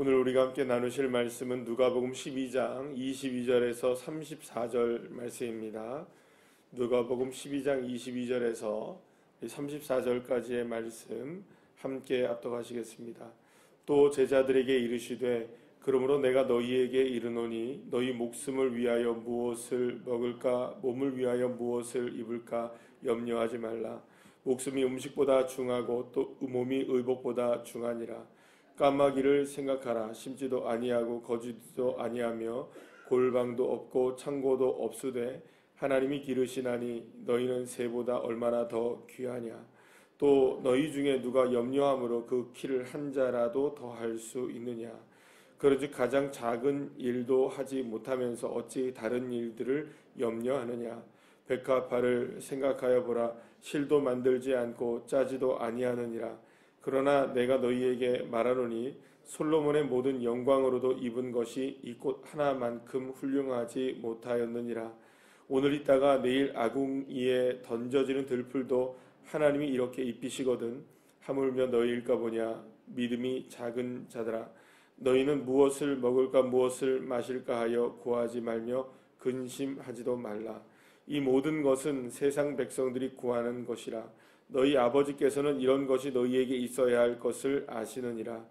오늘 우리가 함께 나누실 말씀은 누가복음 12장 22절에서 34절 말씀입니다. 누가복음 12장 22절에서 34절까지의 말씀 함께 압독하시겠습니다. 또 제자들에게 이르시되 그러므로 내가 너희에게 이르노니 너희 목숨을 위하여 무엇을 먹을까 몸을 위하여 무엇을 입을까 염려하지 말라. 목숨이 음식보다 중하고 또 몸이 의복보다 중하니라. 까마귀를 생각하라. 심지도 아니하고 거지도 아니하며 골방도 없고 창고도 없으되 하나님이 기르시나니 너희는 새보다 얼마나 더 귀하냐. 또 너희 중에 누가 염려함으로 그 키를 한 자라도 더할 수 있느냐. 그런즉 가장 작은 일도 하지 못하면서 어찌 다른 일들을 염려하느냐. 백합화를 생각하여 보라. 실도 만들지 않고 짜지도 아니하느니라. 그러나 내가 너희에게 말하노니 솔로몬의 모든 영광으로도 입은 것이 이 꽃 하나만큼 훌륭하지 못하였느니라. 오늘 있다가 내일 아궁이에 던져지는 들풀도 하나님이 이렇게 입히시거든. 하물며 너희일까 보냐. 믿음이 작은 자들아. 너희는 무엇을 먹을까 무엇을 마실까 하여 구하지 말며 근심하지도 말라. 이 모든 것은 세상 백성들이 구하는 것이라. 너희 아버지께서는 이런 것이 너희에게 있어야 할 것을 아시느니라.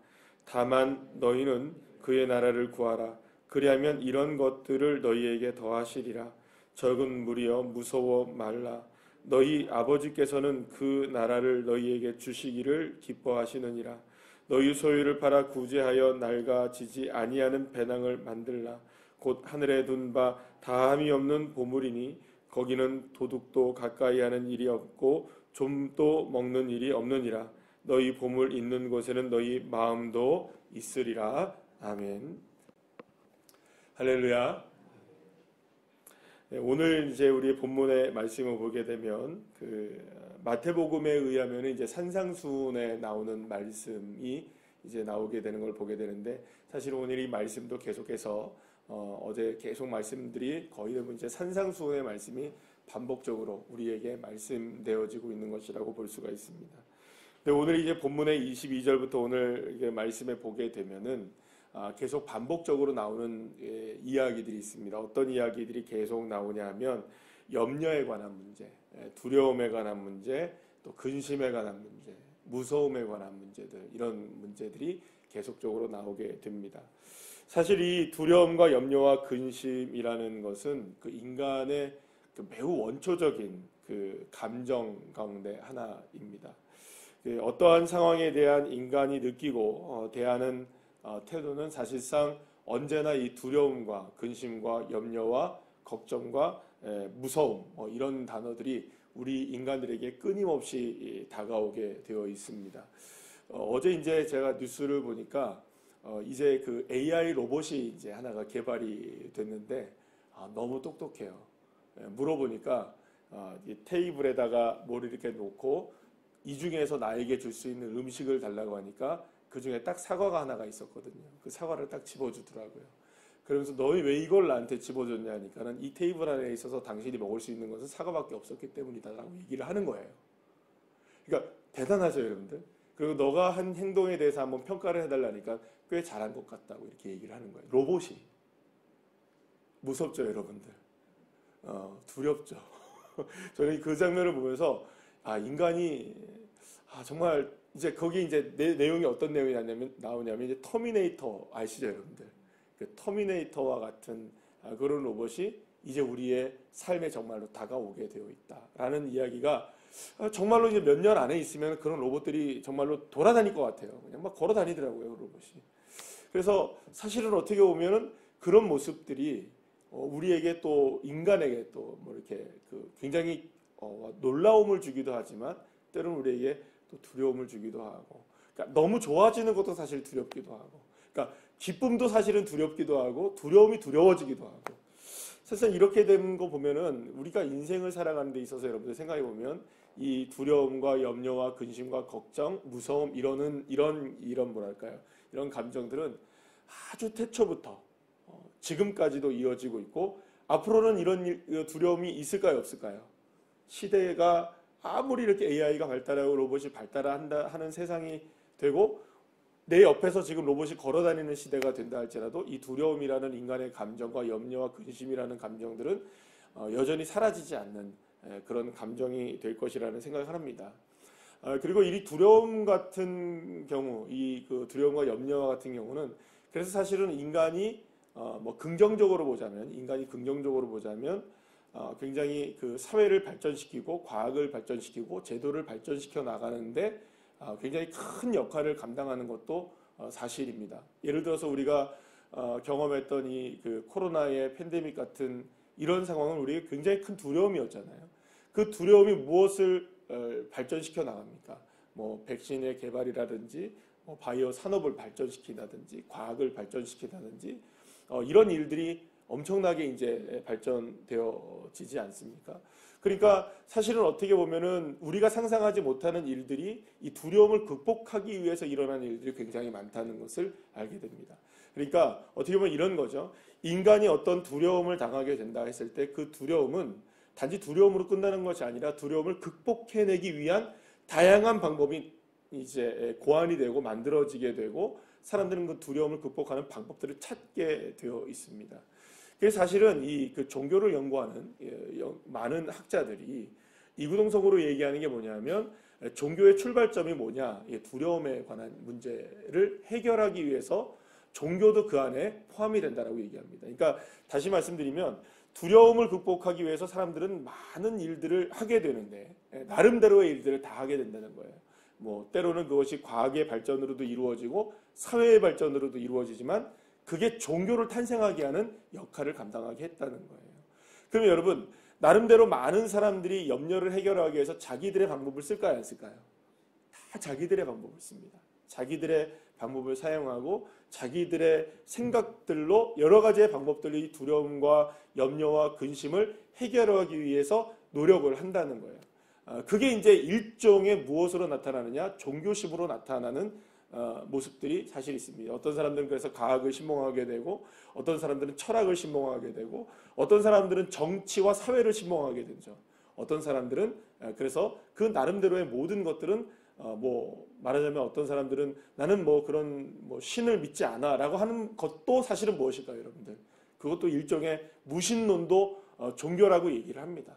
다만 너희는 그의 나라를 구하라. 그리하면 이런 것들을 너희에게 더하시리라. 적은 무리여 무서워 말라. 너희 아버지께서는 그 나라를 너희에게 주시기를 기뻐하시느니라. 너희 소유를 팔아 구제하여 낡아지지 아니하는 배낭을 만들라. 곧 하늘에 둔 바 다함이 없는 보물이니 거기는 도둑도 가까이 하는 일이 없고 좀도 먹는 일이 없느니라. 너희 보물 있는 곳에는 너희 마음도 있으리라. 아멘. 할렐루야. 오늘 이제 우리 본문의 말씀을 보게 되면 마태복음에 의하면 이제 산상수훈에 나오는 말씀이 이제 나오게 되는 걸 보게 되는데, 사실 오늘 이 말씀도 계속해서 어제 계속 말씀들이 거의 대부분 이제 산상수훈의 말씀이 반복적으로 우리에게 말씀되어지고 있는 것이라고 볼 수가 있습니다. 근데 오늘 이제 본문의 22절부터 오늘 이게 말씀에 보게 되면은 계속 반복적으로 나오는 이야기들이 있습니다. 어떤 이야기들이 계속 나오냐 하면 염려에 관한 문제, 두려움에 관한 문제, 또 근심에 관한 문제, 무서움에 관한 문제들, 이런 문제들이 계속적으로 나오게 됩니다. 사실 이 두려움과 염려와 근심이라는 것은 그 인간의 매우 원초적인 그 감정 가운데 하나입니다. 어떠한 상황에 대한 인간이 느끼고 대하는 태도는 사실상 언제나 이 두려움과 근심과 염려와 걱정과 무서움, 이런 단어들이 우리 인간들에게 끊임없이 다가오게 되어 있습니다. 어제 이제 제가 뉴스를 보니까 이제 그 AI 로봇이 이제 하나가 개발이 됐는데 너무 똑똑해요. 물어보니까 이 테이블에다가 뭘 이렇게 놓고 이 중에서 나에게 줄 수 있는 음식을 달라고 하니까 그 중에 딱 사과가 하나가 있었거든요. 그 사과를 딱 집어주더라고요. 그러면서 너희 왜 이걸 나한테 집어줬냐 하니까는 이 테이블 안에 있어서 당신이 먹을 수 있는 것은 사과밖에 없었기 때문이다라고 얘기를 하는 거예요. 그러니까 대단하죠, 여러분들. 그리고 너가 한 행동에 대해서 한번 평가를 해달라니까 꽤 잘한 것 같다고 이렇게 얘기를 하는 거예요. 로봇이. 무섭죠, 여러분들. 두렵죠. 저는 그 장면을 보면서 인간이 정말 이제 거기 이제 내용이 어떤 내용이 나오냐면 이제 터미네이터 아시죠, 여러분들? 그 터미네이터와 같은 그런 로봇이 이제 우리의 삶에 정말로 다가오게 되어 있다라는 이야기가 정말로 이제 몇 년 안에 있으면 그런 로봇들이 정말로 돌아다닐 것 같아요. 그냥 막 걸어 다니더라고요, 로봇이. 그래서 사실은 어떻게 보면은 그런 모습들이 우리에게 또 인간에게 또 뭐 이렇게 굉장히 놀라움을 주기도 하지만 때로는 우리에게 또 두려움을 주기도 하고, 그러니까 너무 좋아지는 것도 사실 두렵기도 하고, 그러니까 기쁨도 사실은 두렵기도 하고 두려움이 두려워지기도 하고. 사실 이렇게 된 거 보면은 우리가 인생을 살아가는 데 있어서 여러분들 생각해 보면 이 두려움과 염려와 근심과 걱정, 무서움 이런 뭐랄까요? 이런 감정들은 아주 태초부터 지금까지도 이어지고 있고 앞으로는 이런 두려움이 있을까요, 없을까요? 시대가 아무리 이렇게 AI가 발달하고 로봇이 발달한다 하는 세상이 되고 내 옆에서 지금 로봇이 걸어다니는 시대가 된다 할지라도 이 두려움이라는 인간의 감정과 염려와 근심이라는 감정들은 여전히 사라지지 않는 그런 감정이 될 것이라는 생각을 합니다. 그리고 이 두려움 같은 경우, 이 그 두려움과 염려와 같은 경우는 그래서 사실은 인간이 뭐 긍정적으로 보자면 굉장히 그 사회를 발전시키고 과학을 발전시키고 제도를 발전시켜 나가는데 굉장히 큰 역할을 감당하는 것도 사실입니다. 예를 들어서 우리가 경험했던 이 그 코로나의 팬데믹 같은 이런 상황은 우리에게 굉장히 큰 두려움이었잖아요. 그 두려움이 무엇을 발전시켜 나갑니까? 뭐 백신의 개발이라든지 바이오 산업을 발전시킨다든지 과학을 발전시킨다든지 이런 일들이 엄청나게 이제 발전되어지지 않습니까? 그러니까 사실은 어떻게 보면은 우리가 상상하지 못하는 일들이 이 두려움을 극복하기 위해서 일어나는 일들이 굉장히 많다는 것을 알게 됩니다. 그러니까 어떻게 보면 이런 거죠. 인간이 어떤 두려움을 당하게 된다 했을 때 그 두려움은 단지 두려움으로 끝나는 것이 아니라 두려움을 극복해내기 위한 다양한 방법이 이제 고안이 되고 만들어지게 되고 사람들은 그 두려움을 극복하는 방법들을 찾게 되어 있습니다. 그래서 사실은 이 그 종교를 연구하는 많은 학자들이 이구동성으로 얘기하는 게 뭐냐면 종교의 출발점이 뭐냐, 두려움에 관한 문제를 해결하기 위해서 종교도 그 안에 포함이 된다라고 얘기합니다. 그러니까 다시 말씀드리면 두려움을 극복하기 위해서 사람들은 많은 일들을 하게 되는데 나름대로의 일들을 다 하게 된다는 거예요. 뭐 때로는 그것이 과학의 발전으로도 이루어지고 사회의 발전으로도 이루어지지만 그게 종교를 탄생하게 하는 역할을 감당하게 했다는 거예요. 그럼 여러분, 나름대로 많은 사람들이 염려를 해결하기 위해서 자기들의 방법을 쓸까요, 안 쓸까요? 다 자기들의 방법을 씁니다. 자기들의 방법을 사용하고 자기들의 생각들로 여러 가지의 방법들이 두려움과 염려와 근심을 해결하기 위해서 노력을 한다는 거예요. 그게 이제 일종의 무엇으로 나타나느냐? 종교심으로 나타나는 모습들이 사실 있습니다. 어떤 사람들은 그래서 과학을 신봉하게 되고 어떤 사람들은 철학을 신봉하게 되고 어떤 사람들은 정치와 사회를 신봉하게 되죠. 어떤 사람들은 그래서 그 나름대로의 모든 것들은 뭐 말하자면 어떤 사람들은 나는 뭐 그런 뭐 신을 믿지 않아라고 하는 것도 사실은 무엇일까요, 여러분들? 그것도 일종의 무신론도 종교라고 얘기를 합니다.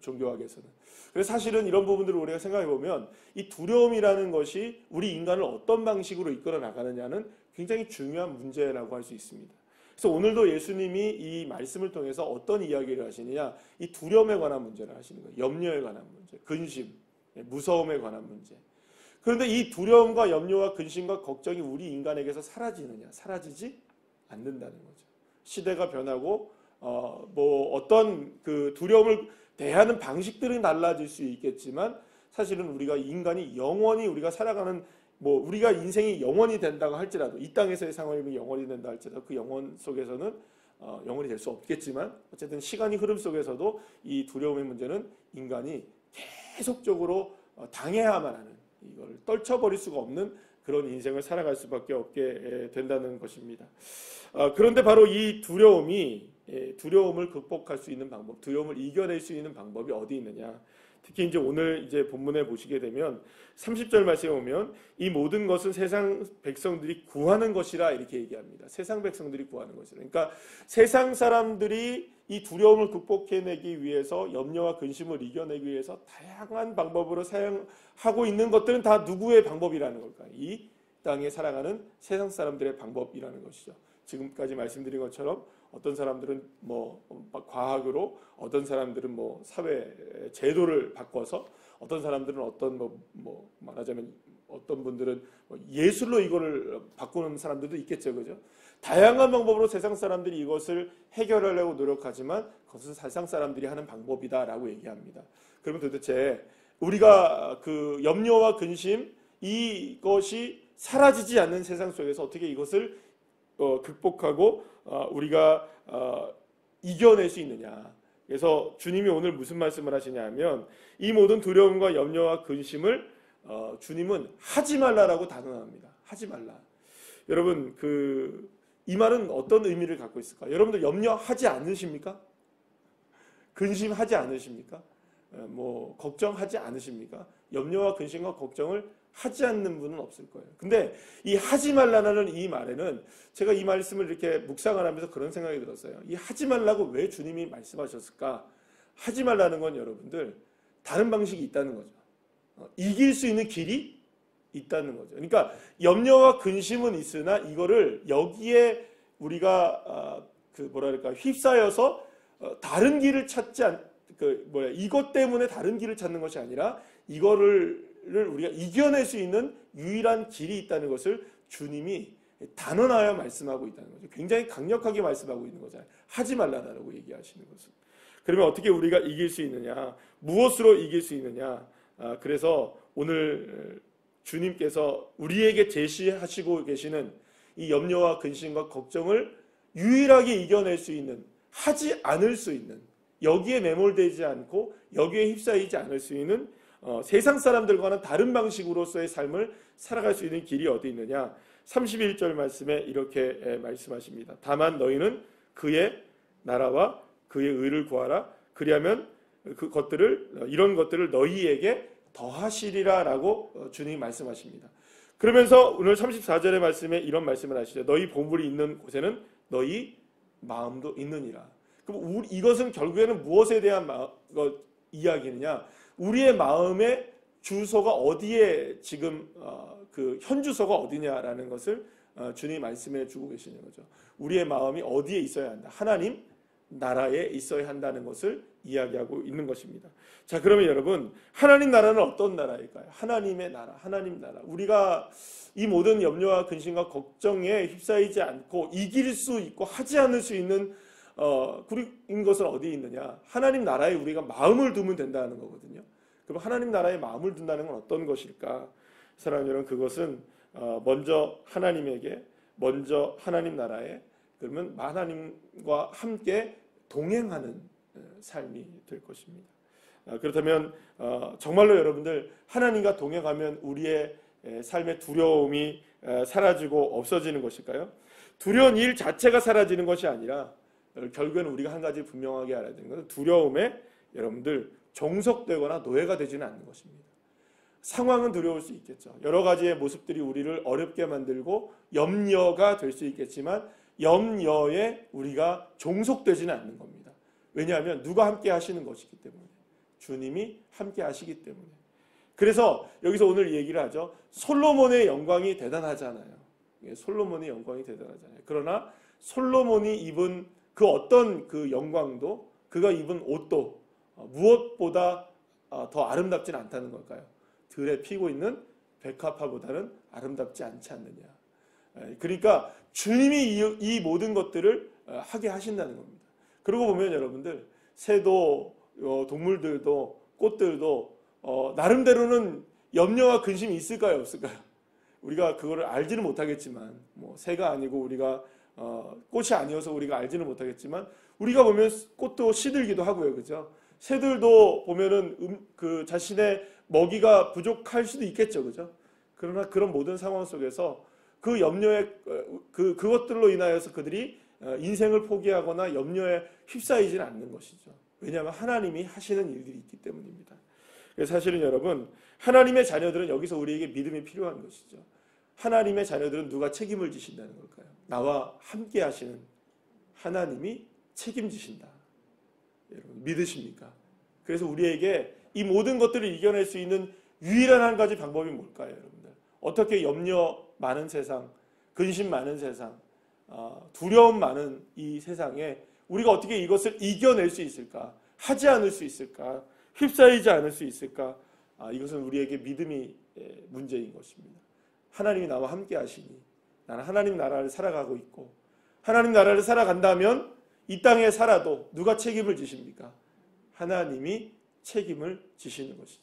종교학에서는. 그래서 사실은 이런 부분들을 우리가 생각해 보면 이 두려움이라는 것이 우리 인간을 어떤 방식으로 이끌어 나가느냐는 굉장히 중요한 문제라고 할 수 있습니다. 그래서 오늘도 예수님이 이 말씀을 통해서 어떤 이야기를 하시느냐, 이 두려움에 관한 문제를 하시는 거예요. 염려에 관한 문제, 근심, 무서움에 관한 문제. 그런데 이 두려움과 염려와 근심과 걱정이 우리 인간에게서 사라지느냐, 사라지지 않는다는 거죠. 시대가 변하고 뭐 어떤 그 두려움을 대하는 방식들이 달라질 수 있겠지만 사실은 우리가 인간이 영원히 우리가 살아가는 뭐 우리가 인생이 영원히 된다고 할지라도 이 땅에서의 상황이 영원히 된다 할지라도 그 영원 속에서는 영원히 될 수 없겠지만 어쨌든 시간이 흐름 속에서도 이 두려움의 문제는 인간이 계속적으로 당해야만 하는 이걸 떨쳐버릴 수가 없는 그런 인생을 살아갈 수밖에 없게 된다는 것입니다. 그런데 바로 이 두려움을 극복할 수 있는 방법, 두려움을 이겨낼 수 있는 방법이 어디 있느냐? 특히 이제 오늘 이제 본문에 보시게 되면 30절 말씀에 오면 이 모든 것은 세상 백성들이 구하는 것이라 이렇게 얘기합니다. 세상 백성들이 구하는 것이라. 그러니까 세상 사람들이 이 두려움을 극복해내기 위해서 염려와 근심을 이겨내기 위해서 다양한 방법으로 사용하고 있는 것들은 다 누구의 방법이라는 걸까요? 이 땅에 살아가는 세상 사람들의 방법이라는 것이죠. 지금까지 말씀드린 것처럼 어떤 사람들은 뭐 과학으로, 어떤 사람들은 뭐 사회 제도를 바꿔서, 어떤 사람들은 어떤 뭐 말하자면 어떤 분들은 예술로 이거를 바꾸는 사람들도 있겠죠, 그죠? 다양한 방법으로 세상 사람들이 이것을 해결하려고 노력하지만 그것은 세상 사람들이 하는 방법이다라고 얘기합니다. 그러면 도대체 우리가 그 염려와 근심 이것이 사라지지 않는 세상 속에서 어떻게 이것을 극복하고 우리가 이겨낼 수 있느냐. 그래서 주님이 오늘 무슨 말씀을 하시냐면 이 모든 두려움과 염려와 근심을 주님은 하지 말라라고 단언합니다. 하지 말라. 여러분 이 말은 어떤 의미를 갖고 있을까? 여러분들 염려하지 않으십니까? 근심하지 않으십니까? 뭐 걱정하지 않으십니까? 염려와 근심과 걱정을 하지 않는 분은 없을 거예요. 근데 이 하지 말라는 이 말에는 제가 이 말씀을 이렇게 묵상을 하면서 그런 생각이 들었어요. 이 하지 말라고 왜 주님이 말씀하셨을까? 하지 말라는 건 여러분들 다른 방식이 있다는 거죠. 이길 수 있는 길이 있다는 거죠. 그러니까 염려와 근심은 있으나 이거를 여기에 우리가 휩싸여서 다른 길을 찾지 이것 때문에 다른 길을 찾는 것이 아니라 이거를 우리가 이겨낼 수 있는 유일한 길이 있다는 것을 주님이 단언하여 말씀하고 있다는 거죠. 굉장히 강력하게 말씀하고 있는 거잖아요. 하지 말라라고 얘기하시는 것은. 그러면 어떻게 우리가 이길 수 있느냐? 무엇으로 이길 수 있느냐? 그래서 오늘 주님께서 우리에게 제시하시고 계시는 이 염려와 근심과 걱정을 유일하게 이겨낼 수 있는, 하지 않을 수 있는, 여기에 매몰되지 않고 여기에 휩싸이지 않을 수 있는 세상 사람들과는 다른 방식으로서의 삶을 살아갈 수 있는 길이 어디 있느냐? 31절 말씀에 이렇게 말씀하십니다. 다만 너희는 그의 나라와 그의 의를 구하라. 그리하면 이런 것들을 너희에게 더하시리라 라고 주님이 말씀하십니다. 그러면서 오늘 34절의 말씀에 이런 말씀을 하시죠. 너희 보물이 있는 곳에는 너희 마음도 있느니라. 그럼 이것은 결국에는 무엇에 대한 이야기느냐? 우리의 마음의 주소가 어디에 지금 그 현주소가 어디냐라는 것을 주님이 말씀해 주고 계시는 거죠. 우리의 마음이 어디에 있어야 한다. 하나님 나라에 있어야 한다는 것을 이야기하고 있는 것입니다. 자, 그러면 여러분, 하나님 나라는 어떤 나라일까요? 하나님의 나라, 하나님 나라. 우리가 이 모든 염려와 근심과 걱정에 휩싸이지 않고 이길 수 있고 하지 않을 수 있는 그인 것은 어디에 있느냐? 하나님 나라에 우리가 마음을 두면 된다는 거거든요. 그럼 하나님 나라에 마음을 둔다는 건 어떤 것일까? 사랑하는 여러분, 그것은 먼저 하나님에게, 먼저 하나님 나라에, 그러면 하나님과 함께 동행하는 삶이 될 것입니다. 그렇다면 정말로 여러분들 하나님과 동행하면 우리의 삶의 두려움이 사라지고 없어지는 것일까요? 두려운 일 자체가 사라지는 것이 아니라 결국에는 우리가 한 가지 분명하게 알아야 되는 것은 두려움에 여러분들 종속되거나 노예가 되지는 않는 것입니다. 상황은 두려울 수 있겠죠. 여러 가지의 모습들이 우리를 어렵게 만들고 염려가 될 수 있겠지만 염려에 우리가 종속되지는 않는 겁니다. 왜냐하면 누가 함께 하시는 것이기 때문에, 주님이 함께 하시기 때문에. 그래서 여기서 오늘 얘기를 하죠. 솔로몬의 영광이 대단하잖아요. 솔로몬의 영광이 대단하잖아요. 그러나 솔로몬이 입은 그 어떤 그 영광도, 그가 입은 옷도 무엇보다 더 아름답지는 않다는 걸까요? 들에 피고 있는 백합화보다는 아름답지 않지 않느냐. 그러니까 주님이 이 모든 것들을 하게 하신다는 겁니다. 그러고 보면 여러분들, 새도 동물들도 꽃들도 나름대로는 염려와 근심이 있을까요, 없을까요? 우리가 그거를 알지는 못하겠지만, 새가 아니고 우리가 꽃이 아니어서 우리가 알지는 못하겠지만, 우리가 보면 꽃도 시들기도 하고요, 그죠? 새들도 보면은 그 자신의 먹이가 부족할 수도 있겠죠, 그죠? 그러나 그런 모든 상황 속에서 그 염려에 그것들로 인하여서 그들이 인생을 포기하거나 염려에 휩싸이지는 않는 것이죠. 왜냐하면 하나님이 하시는 일들이 있기 때문입니다. 그래서 사실은 여러분, 하나님의 자녀들은 여기서 우리에게 믿음이 필요한 것이죠. 하나님의 자녀들은 누가 책임을 지신다는 걸까요? 나와 함께 하시는 하나님이 책임지신다. 여러분 믿으십니까? 그래서 우리에게 이 모든 것들을 이겨낼 수 있는 유일한 한 가지 방법이 뭘까요, 여러분들? 어떻게 염려 많은 세상, 근심 많은 세상, 두려움 많은 이 세상에 우리가 어떻게 이것을 이겨낼 수 있을까? 하지 않을 수 있을까? 휩싸이지 않을 수 있을까? 이것은 우리에게 믿음이 문제인 것입니다. 하나님이 나와 함께 하시니 나는 하나님 나라를 살아가고 있고, 하나님 나라를 살아간다면 이 땅에 살아도 누가 책임을 지십니까? 하나님이 책임을 지시는 것이죠.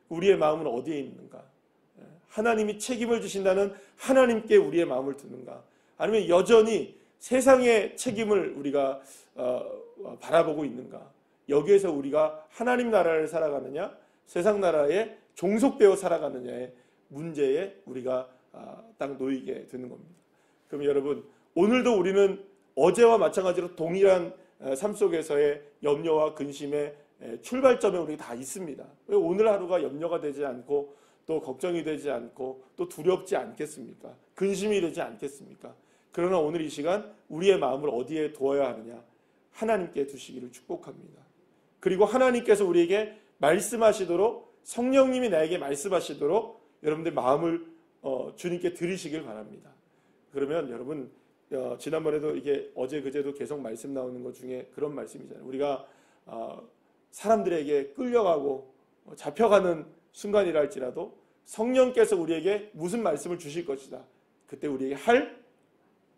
우리의 마음은 어디에 있는가? 하나님이 책임을 지신다는 하나님께 우리의 마음을 두는가? 아니면 여전히 세상의 책임을 우리가 바라보고 있는가? 여기에서 우리가 하나님 나라를 살아가느냐, 세상 나라에 종속되어 살아가느냐의 문제에 우리가 딱 놓이게 되는 겁니다. 그럼 여러분, 오늘도 우리는 어제와 마찬가지로 동일한 삶 속에서의 염려와 근심의 출발점에 우리가 다 있습니다. 왜 오늘 하루가 염려가 되지 않고 또 걱정이 되지 않고 또 두렵지 않겠습니까? 근심이 되지 않겠습니까? 그러나 오늘 이 시간 우리의 마음을 어디에 두어야 하느냐? 하나님께 두시기를 축복합니다. 그리고 하나님께서 우리에게 말씀하시도록, 성령님이 나에게 말씀하시도록 여러분들 마음을 주님께 드리시길 바랍니다. 그러면 여러분, 지난번에도 이게 어제 그제도 계속 말씀 나오는 것 중에 그런 말씀이잖아요. 우리가 사람들에게 끌려가고 잡혀가는 순간이라 할지라도 성령께서 우리에게 무슨 말씀을 주실 것이다. 그때 우리에게 할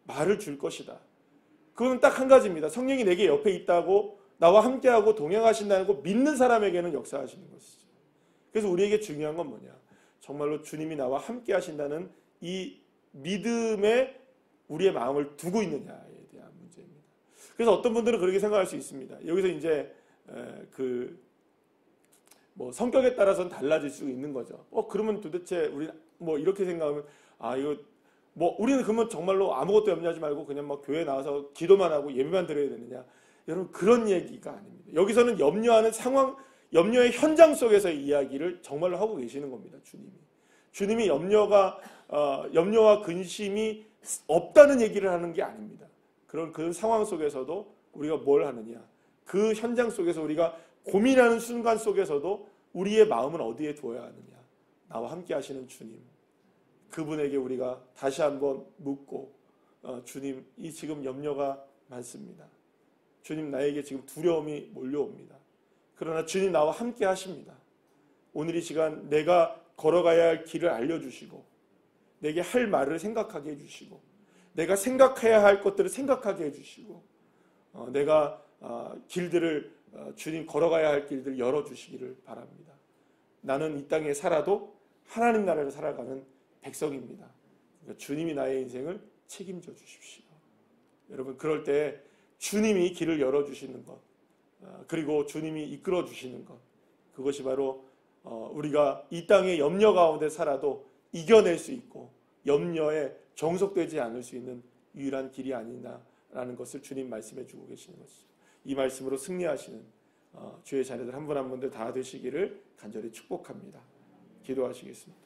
말을 줄 것이다. 그건 딱 한 가지입니다. 성령이 내게 옆에 있다고, 나와 함께하고 동행하신다는 거 믿는 사람에게는 역사하시는 것이죠. 그래서 우리에게 중요한 건 뭐냐? 정말로 주님이 나와 함께 하신다는 이 믿음에 우리의 마음을 두고 있느냐에 대한 문제입니다. 그래서 어떤 분들은 그렇게 생각할 수 있습니다. 여기서 이제 성격에 따라서는 달라질 수 있는 거죠. 그러면 도대체 우리 이렇게 생각하면 이거 우리는 그러면 정말로 아무것도 염려하지 말고 그냥 교회 나와서 기도만 하고 예배만 드려야 되느냐? 여러분, 그런 얘기가 아닙니다. 여기서는 염려하는 상황, 염려의 현장 속에서의 이야기를 정말로 하고 계시는 겁니다. 주님이 염려와 근심이 없다는 얘기를 하는 게 아닙니다. 그런 상황 속에서도 우리가 뭘 하느냐? 그 현장 속에서 우리가 고민하는 순간 속에서도 우리의 마음은 어디에 두어야 하느냐? 나와 함께 하시는 주님, 그분에게 우리가 다시 한번 묻고, 주님, 이 지금 염려가 많습니다. 주님, 나에게 지금 두려움이 몰려옵니다. 그러나 주님 나와 함께 하십니다. 오늘 이 시간 내가 걸어가야 할 길을 알려주시고, 내게 할 말을 생각하게 해주시고, 내가 생각해야 할 것들을 생각하게 해주시고, 내가 길들을 주님 걸어가야 할 길들을 열어주시기를 바랍니다. 나는 이 땅에 살아도 하나님 나라를 살아가는 백성입니다. 그러니까 주님이 나의 인생을 책임져 주십시오. 여러분, 그럴 때 주님이 길을 열어주시는 것, 그리고 주님이 이끌어 주시는 것, 그것이 바로 우리가 이 땅의 염려 가운데 살아도 이겨낼 수 있고 염려에 종속되지 않을 수 있는 유일한 길이 아니냐라는 것을 주님 말씀해 주고 계시는 것이죠. 이 말씀으로 승리하시는 주의 자녀들 한 분 한 분들 다 되시기를 간절히 축복합니다. 기도하시겠습니다.